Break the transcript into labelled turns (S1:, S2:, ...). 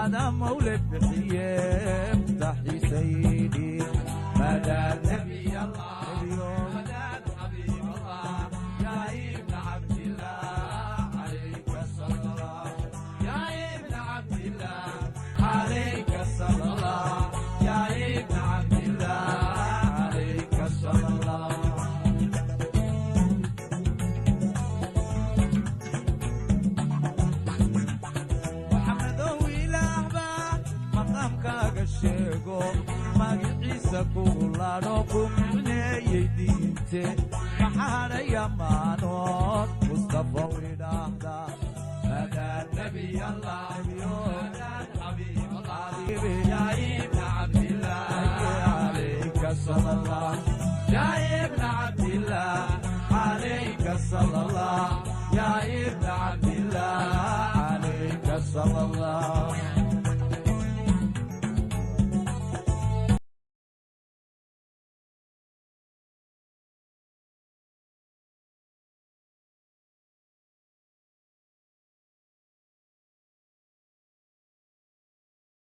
S1: أنا مولد بحية تحي سيدي مدى نبي الله مدى حبيب الله يا ابن عبد الله عليك صلى الله يا ابن عبد الله عليك صلى الله يا ابن عبد الله عليك صلى الله magaciisa kuulaano ku micneeyey diinte maxaana yamaanood mustafa idhaahda madaa nabiy allah madaa xabiib allah yaa ibna cabdillah alayka sala allah yaa ibna cabdillah alayka sala allah yaa ibna cabdillah alayka sala allah